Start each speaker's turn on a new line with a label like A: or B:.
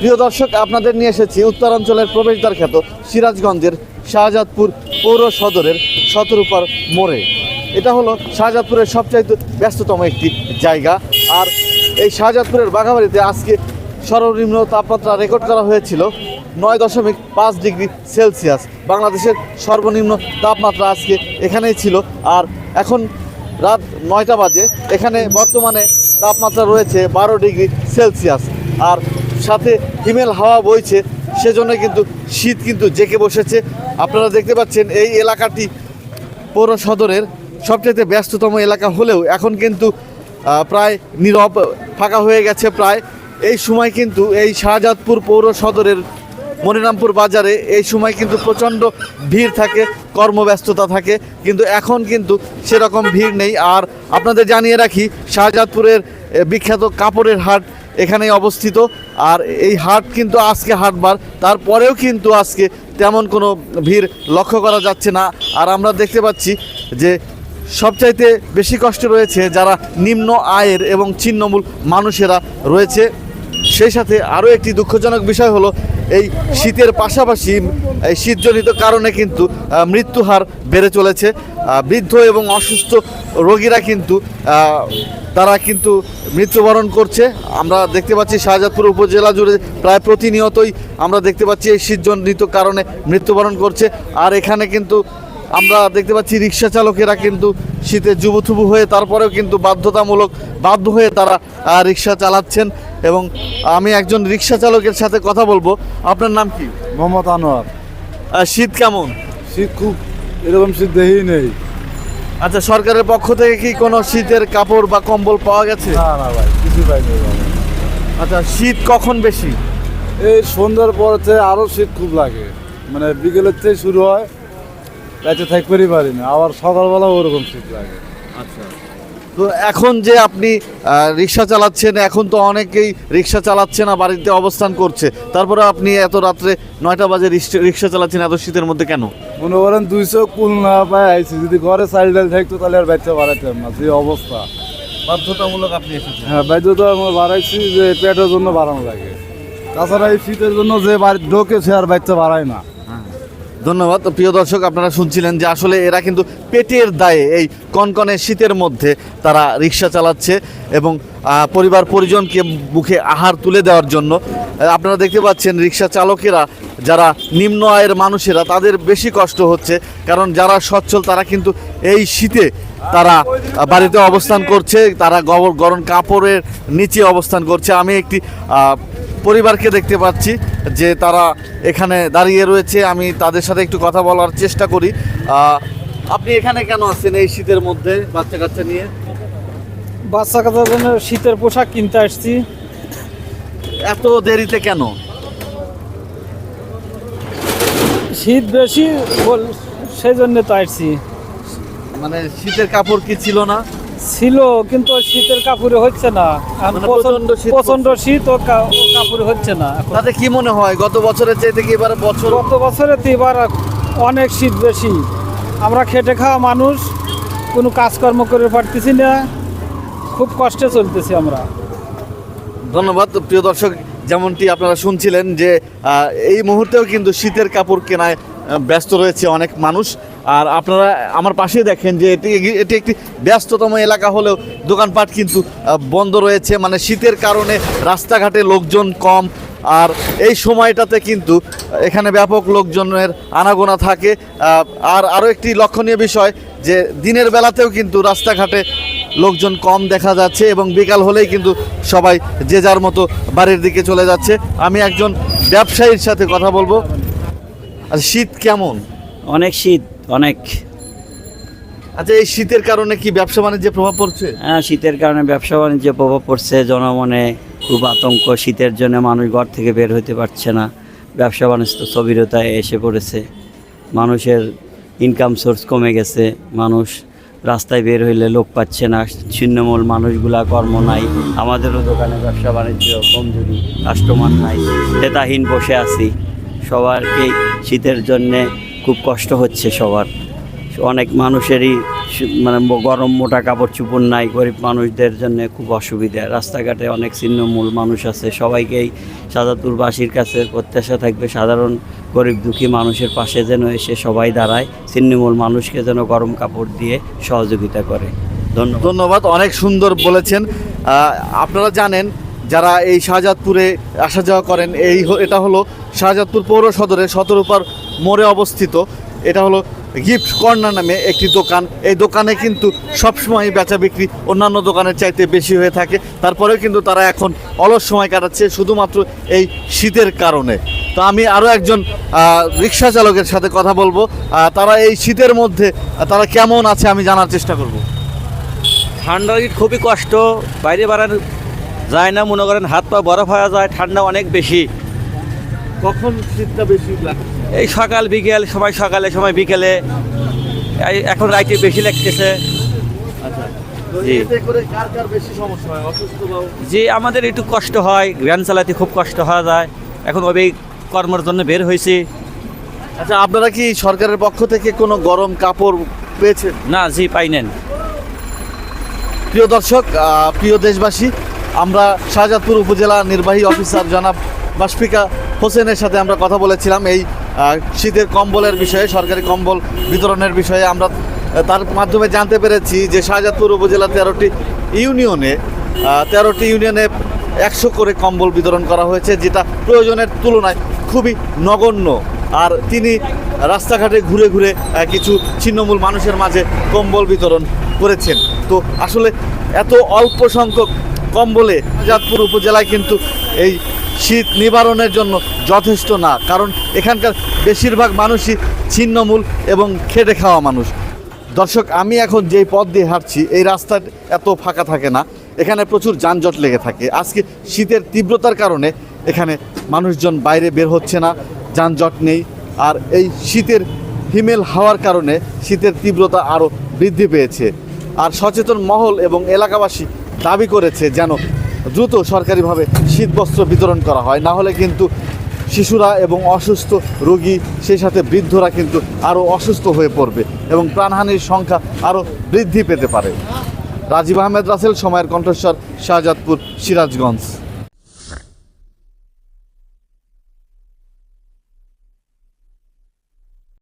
A: প্রিয় দর্শক, আপনাদের নিয়ে এসেছি উত্তরাঞ্চলের প্রবেশদ্বার খ্যাত সিরাজগঞ্জের শাহজাদপুর পৌর সদরের শতরূপার মোড়ে। এটা হলো শাহজাদপুরের সবচাইতে ব্যস্ততম একটি জায়গা। আর এই শাহজাদপুরের বাঘাবাড়িতে আজকে সর্বনিম্ন তাপমাত্রা রেকর্ড করা হয়েছিল 9.5 ডিগ্রি সেলসিয়াস। বাংলাদেশের সর্বনিম্ন তাপমাত্রা আজকে এখানেই ছিল। আর এখন রাত 9টা বাজে, এখানে বর্তমানে তাপমাত্রা রয়েছে 12 ডিগ্রি সেলসিয়াস। আর সাথে হিমেল হাওয়া বইছে, সেজন্য কিন্তু শীত কিন্তু জেঁকে বসেছে। আপনারা দেখতে পাচ্ছেন এই এলাকাটি পৌর সদরের সবচেয়ে ব্যস্ততম এলাকা হলেও এখন কিন্তু প্রায় নীরব, ফাঁকা হয়ে গেছে প্রায়। এই সময় কিন্তু এই শাহজাদপুর পৌর সদরের মনিরামপুর বাজারে এই সময় কিন্তু প্রচণ্ড ভিড় থাকে, কর্মব্যস্ততা থাকে, কিন্তু এখন কিন্তু সেরকম ভিড় নেই। আর আপনাদের জানিয়ে রাখি, শাহজাদপুরের বিখ্যাত কাপড়ের হাট এখানেই অবস্থিত। আর এই হাট কিন্তু আজকে হাটবার, তারপরেও কিন্তু আজকে তেমন কোনো ভিড় লক্ষ্য করা যাচ্ছে না। আর আমরা দেখতে পাচ্ছি যে সবচাইতে বেশি কষ্ট রয়েছে যারা নিম্ন আয়ের এবং ছিন্নমূল মানুষেরা রয়েছে। সেই সাথে আরও একটি দুঃখজনক বিষয় হলো, এই শীতের পাশাপাশি এই শীতজনিত কারণে কিন্তু মৃত্যু হার বেড়ে চলেছে। বৃদ্ধ এবং অসুস্থ রোগীরা কিন্তু তারা কিন্তু মৃত্যুবরণ করছে। আমরা দেখতে পাচ্ছি শাহজাদপুর উপজেলা জুড়ে প্রায় প্রতিনিয়তই আমরা দেখতে পাচ্ছি এই শীতজনিত কারণে মৃত্যুবরণ করছে। আর এখানে কিন্তু আমরা দেখতে পাচ্ছি রিক্সা চালকেরা কিন্তু শীতে জুবুথুবু হয়ে তারপরেও কিন্তু বাধ্য হয়ে তারা রিক্সা চালাচ্ছেন। এবং আমি একজন রিক্সা চালকের সাথে কথা বলবো। আপনার নাম কি?
B: মোহাম্মদ আনোয়ার।
A: শীত কেমন?
B: শীত খুব, এরকম শীত দেখি নেই।
A: আচ্ছা, সরকারের পক্ষ থেকে কি কোনো শীতের কাপড় বা কম্বল পাওয়া গেছে?
B: না না ভাই, কিছু পাইনি।
A: আচ্ছা, শীত কখন বেশি?
B: এই সন্ধ্যার পর থেকে আরও শীত খুব লাগে, মানে বিকেলের থেকে শুরু হয়, রাতে থাকতেই পারি না, আবার সকালবেলা ওরকম শীত লাগে।
A: আচ্ছা, তো এখন যে আপনি রিক্সা চালাচ্ছেন, এখন তো অনেকেই রিক্সা চালাচ্ছে না, বাড়িতে অবস্থান করছে, তারপরে আপনি এত রাত্রে 9টা বাজে রিক্সা চালাচ্ছেন এত শীতের মধ্যে কেন?
B: মনে করেন 200 কুল না পাই আইছি, যদি ঘরে চাল ডাল থাকতো তাহলে আর বাচ্চা বাড়াইতাম না, যে অবস্থা।
A: বাধ্যতামূলক আপনি এসেছেন?
B: হ্যাঁ, বাধ্যতা আমরা বাড়াইছি, যে পেটের জন্য বাড়ানো লাগে। তাছাড়া এই শীতের জন্য যে বাড়ির ঢোকে সে আর বাচ্চা বাড়ায় না।
A: ধন্যবাদ। প্রিয় দর্শক, আপনারা শুনছিলেন যে আসলে এরা কিন্তু পেটের দায়ে এই কনকনে শীতের মধ্যে তারা রিক্সা চালাচ্ছে এবং পরিবার পরিজনকে মুখে আহার তুলে দেওয়ার জন্য। আপনারা দেখতে পাচ্ছেন রিক্সা চালকেরা, যারা নিম্ন আয়ের মানুষেরা, তাদের বেশি কষ্ট হচ্ছে, কারণ যারা সচ্ছল তারা কিন্তু এই শীতে তারা বাড়িতে অবস্থান করছে, তারা গরম কাপড়ের নিচে অবস্থান করছে। আমি একটি পরিবারকে দেখতে পাচ্ছি যে তারা এখানে দাঁড়িয়ে রয়েছে, আমি তাদের সাথে একটু কথা বলার চেষ্টা করি। আপনি এখানে কেন আছেন এই শীতের মধ্যে বাচ্চা কাচ্চা নিয়ে?
C: বাচ্চা কাচ্চার জন্য শীতের পোশাক কিনতে আসছি।
A: এত দেরিতে কেন?
C: শীত বেশি সেই জন্য তো আসছি।
A: মানে শীতের কাপড় কি ছিল না?
C: ছিল, কিন্তু শীতের কাপড়ে হচ্ছে না, প্রচন্ড শীত ও কাপড়ে হচ্ছে না।
A: তাতে কি মনে হয় গত বছরের চাইতে কি এবার
C: গত বছরে তো এবার অনেক শীত বেশি। আমরা খেটে খাওয়া মানুষ, কোনো কাজকর্ম করে পারতেছি না, খুব কষ্টে চলতেছি আমরা।
A: ধন্যবাদ। প্রিয় দর্শক, যেমনটি আপনারা শুনছিলেন যে এই মুহূর্তেও কিন্তু শীতের কাপড় কেনায় ব্যস্ত রয়েছে অনেক মানুষ। আর আপনারা আমার পাশে দেখেন যে এটি একটি ব্যস্ততম এলাকা হলেও দোকানপাট কিন্তু বন্ধ রয়েছে, মানে শীতের কারণে রাস্তাঘাটে লোকজন কম। আর এই সময়টাতে কিন্তু এখানে ব্যাপক লোকজনের আনাগোনা থাকে। আর আরও একটি লক্ষণীয় বিষয় যে দিনের বেলাতেও কিন্তু রাস্তাঘাটে লোকজন কম দেখা যাচ্ছে এবং বিকাল হলেই কিন্তু সবাই যে যার মতো বাড়ির দিকে চলে যাচ্ছে। আমি একজন ব্যবসায়ীর সাথে কথা বলবো। আর শীত কেমন?
D: অনেক শীত, অনেক।
A: আচ্ছা, এই শীতের কারণে কি ব্যবসা বাণিজ্যে প্রভাব পড়ছে?
D: হ্যাঁ, শীতের কারণে ব্যবসা বাণিজ্যে প্রভাব পড়ছে, জনমনে খুব আতঙ্ক। শীতের জন্য মানুষ ঘর থেকে বের হতে পারছে না, ব্যবসা বাণিজ্য স্থবিরতায় এসে পড়েছে, মানুষের ইনকাম সোর্স কমে গেছে, মানুষ রাস্তায় বের হইলে লোক পাচ্ছে না, ছিন্নমূল মানুষগুলা কর্ম নাই, আমাদেরও দোকানে ব্যবসা বাণিজ্য কমজোরি, কাস্টমার নাই, ক্রেতাহীন বসে আছি। সবারকেই শীতের জন্যে খুব কষ্ট হচ্ছে সবার, অনেক মানুষেরই মানে গরম মোটা কাপড় চোপড় নাই, গরিব মানুষদের জন্য খুব অসুবিধা। রাস্তাঘাটে অনেক ছিন্নমূল মানুষ আছে, সবাইকেই শাহজাদপুরবাসীর কাছে প্রত্যাশা থাকবে সাধারণ গরিব দুঃখী মানুষের পাশে যেন এসে সবাই দাঁড়ায়, ছিন্নমূল মানুষকে যেন গরম কাপড় দিয়ে সহযোগিতা করে। ধন্যবাদ।
A: ধন্যবাদ, অনেক সুন্দর বলেছেন। আপনারা জানেন যারা এই শাহজাদপুরে আসা যাওয়া করেন, এটা হলো শাহজাদপুর পৌর সদরের শতরূপার মোড়ে অবস্থিত। এটা হলো গিফট কর্নার নামে একটি দোকান। এই দোকানে কিন্তু সবসময় বেচা বিক্রি অন্যান্য দোকানের চাইতে বেশি হয়ে থাকে। তারপরেও কিন্তু তারা এখন অলস সময় কাটাচ্ছে শুধুমাত্র এই শীতের কারণে। তো আমি আরও একজন রিক্সা চালকের সাথে কথা বলবো। তারা এই শীতের মধ্যে তারা কেমন আছে আমি জানার চেষ্টা করব।
E: ঠান্ডার খুবই কষ্ট, বাইরে বাড়ানো যায় না, মনে করেন হাত পা বরফ হয়ে যায়, ঠান্ডা অনেক বেশি।
A: কখন শীতটা বেশি লাগে?
E: এই সকাল বিকেল, সময় সকালে সময় বিকেলে, এখন রাইতে বেশি লাগতেছে।
A: আচ্ছা, তো
E: জি।
A: এতে করে কার কার বেশি সমস্যা হয়? অসুস্থ বা
E: যে আমাদের একটু কষ্ট হয়, ভ্যান চালাতে খুব কষ্ট হওয়া যায়। এখন ওই কর্মের জন্য বের হয়েছি।
A: আচ্ছা, আপনারা কি সরকারের পক্ষ থেকে কোনো গরম কাপড় পেয়েছেন?
E: না, জি পাই নেন।
A: প্রিয় দর্শক, প্রিয় দেশবাসী, আমরা শাহজাদপুর উপজেলা নির্বাহী অফিসার জনাব বাশফিকা হোসেনের সাথে আমরা কথা বলেছিলাম এই শীতের কম্বলের বিষয়ে, সরকারি কম্বল বিতরণের বিষয়ে। আমরা তার মাধ্যমে জানতে পেরেছি যে শাহজাদপুর উপজেলা 13টি ইউনিয়নে 100 করে কম্বল বিতরণ করা হয়েছে, যেটা প্রয়োজনের তুলনায় খুবই নগণ্য। আর তিনি রাস্তাঘাটে ঘুরে ঘুরে কিছু ছিন্নমূল মানুষের মাঝে কম্বল বিতরণ করেছেন। তো আসলে এত অল্প সংখ্যক কম্বলে শাহজাদপুর উপজেলায় কিন্তু এই শীত নিবারণের জন্য যথেষ্ট না, কারণ এখানকার বেশিরভাগ মানুষই ছিন্নমূল এবং খেটে খাওয়া মানুষ। দর্শক, আমি এখন যেই পথ দিয়ে হাঁটছি এই রাস্তা এত ফাঁকা থাকে না, এখানে প্রচুর যানজট লেগে থাকে। আজকে শীতের তীব্রতার কারণে এখানে মানুষজন বাইরে বের হচ্ছে না, যানজট নেই। আর এই শীতের হিমেল হাওয়ার কারণে শীতের তীব্রতা আরও বৃদ্ধি পেয়েছে। আর সচেতন মহল এবং এলাকাবাসী দাবি করেছে যেন দ্রুত সরকারিভাবে শীতবস্ত্র বিতরণ করা হয়, না হলে কিন্তু শিশুরা এবং অসুস্থ রোগী, সেই সাথে বৃদ্ধরা কিন্তু আরও অসুস্থ হয়ে পড়বে এবং প্রাণহানির সংখ্যা আরও বৃদ্ধি পেতে পারে। রাজীব আহমেদ রাসেল, সময়ের কণ্ঠস্বর, শাহজাদপুর, সিরাজগঞ্জ।